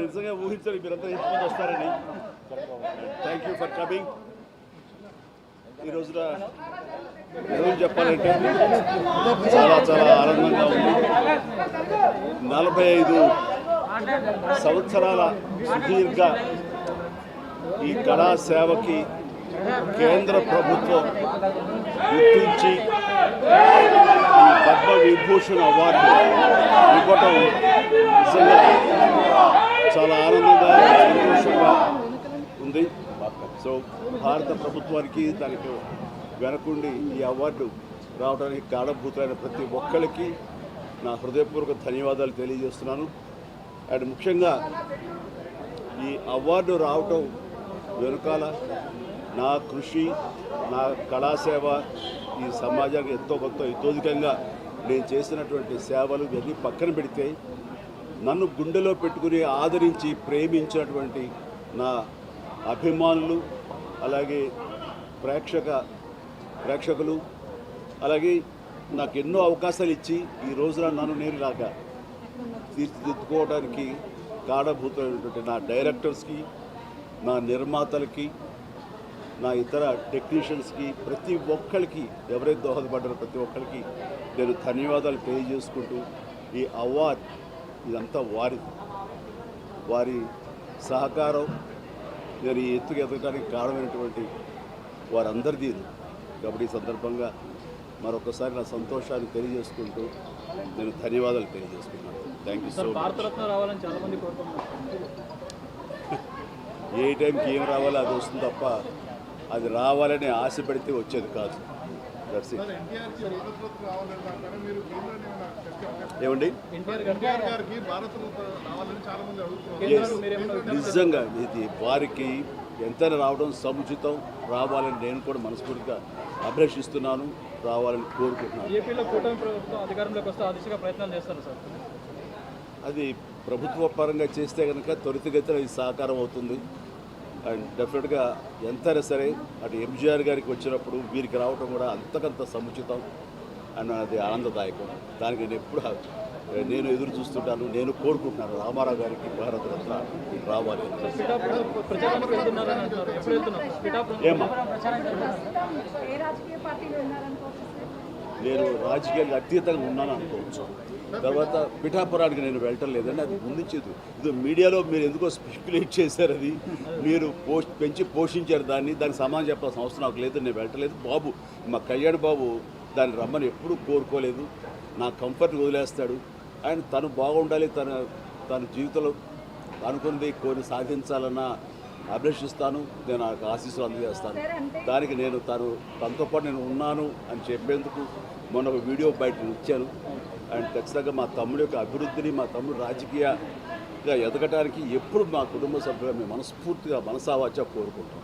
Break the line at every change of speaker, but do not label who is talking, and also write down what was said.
నిజంగా ఊహించాలి మీరంతా ఎంతమంది వస్తారని. Thank you for coming. ఈ రోజున నిజం చెప్పాలంటే చాలా చాలా ఆనందంగా ఉంది. 45 సంవత్సరాల సుదీర్ఘ ఈ కళా సేవకి కేంద్ర ప్రభుత్వం గుర్తించి ఈ పద్మ విభూషణ్ అవార్డు ఇవ్వటం నిజంగా చాలా ఆనందంగా సంతోషంగా ఉంది. సో భారత ప్రభుత్వానికి దానికి వెనకుండి ఈ అవార్డు రావడానికి కారణభూతులైన ప్రతి ఒక్కరికి నా హృదయపూర్వక ధన్యవాదాలు తెలియజేస్తున్నాను. అండ్ ముఖ్యంగా ఈ అవార్డు రావటం వెనుకాల నా కృషి, నా కళాసేవ ఈ సమాజానికి ఎంతో కొంత ఇతోధికంగా నేను చేసినటువంటి సేవలు ఇవన్నీ పక్కన పెడితే నన్ను గుండెలో పెట్టుకుని ఆదరించి ప్రేమించినటువంటి నా అభిమానులు, అలాగే ప్రేక్షకులు, అలాగే నాకు ఎన్నో అవకాశాలు ఇచ్చి ఈ రోజున నన్ను నేను ఇలాగా తీర్చిదిద్దుకోవడానికి కారణభూతమైనటువంటి నా డైరెక్టర్స్కి, నా నిర్మాతలకి, నా ఇతర టెక్నీషియన్స్కి, ప్రతి ఒక్కరికి ఎవరైతే దోహదపడ్డారో ప్రతి ఒక్కరికి నేను ధన్యవాదాలు తెలియజేసుకుంటూ ఈ అవార్డ్ ఇదంతా వారి సహకారం నేను ఈ ఎత్తుకు ఎదగడానికి కారణమైనటువంటి వారందరిది. కాబట్టి ఈ సందర్భంగా మరొకసారి నా సంతోషాన్ని తెలియజేసుకుంటూ నేను ధన్యవాదాలు తెలియజేసుకున్నాను. Thank you so much. ఏ టైంకి ఏం రావాలో అది వస్తుంది తప్ప అది రావాలని ఆశ పెడితే వచ్చేది కాదు. ఏమండి నిజంగా ఇది వారికి ఎంతైనా రావడం సముచితం, రావాలని నేను కూడా మనస్ఫూర్తిగా అభిలషిస్తున్నాను, రావాలని కోరుకుంటున్నాను. అది ప్రభుత్వ పరంగా చేస్తే కనుక త్వరితగతిన ఇది సహకారం అవుతుంది. అండ్ డెఫినెట్గా ఎంతైనా సరే అటు ఎంజీఆర్ గారికి వచ్చినప్పుడు వీరికి రావడం కూడా అంతకంత సముచితం అండ్ అది ఆనందదాయకం. దానికి నేను ఎదురు చూస్తుంటాను, నేను కోరుకుంటున్నాను రామారావు గారికి భారతరత్న రావాలి. ఏమా నేను రాజకీయాలకు అతీతంగా ఉన్నాను అనుకోవచ్చు. తర్వాత పిఠాపురానికి నేను వెళ్ళటం లేదండి, అది ముందుంచేది. ఇది మీడియాలో మీరు ఎందుకో స్పెక్యులేట్ చేశారు, అది మీరు పెంచి పోషించారు దానికి సమాధానం చెప్పాల్సిన అవసరం నాకు లేదు. నేను వెళ్ళటలేదు. బాబు మా కళ్యాణ్ బాబు దాన్ని రమ్మని ఎప్పుడూ కోరుకోలేదు. నా కంఫర్ట్ వదిలేస్తాడు. అండ్ తను బాగుండాలి, తన జీవితంలో అనుకుంది కొన్ని సాధించాలన్న అభిలషిస్తాను. నేను నాకు ఆశీస్సులు అందజేస్తాను. దానికి నేను తనతో పాటు నేను ఉన్నాను అని చెప్పేందుకు మొన్న ఒక వీడియో బయట ఇచ్చాను. అండ్ ఖచ్చితంగా మా తమ్ముడి యొక్క అభివృద్ధిని, మా తమ్ముడు రాజకీయంగా ఎదగటానికి ఎప్పుడు మా కుటుంబ సభ్యులు మేము మనస్ఫూర్తిగా మనసావాచా కోరుకుంటాం.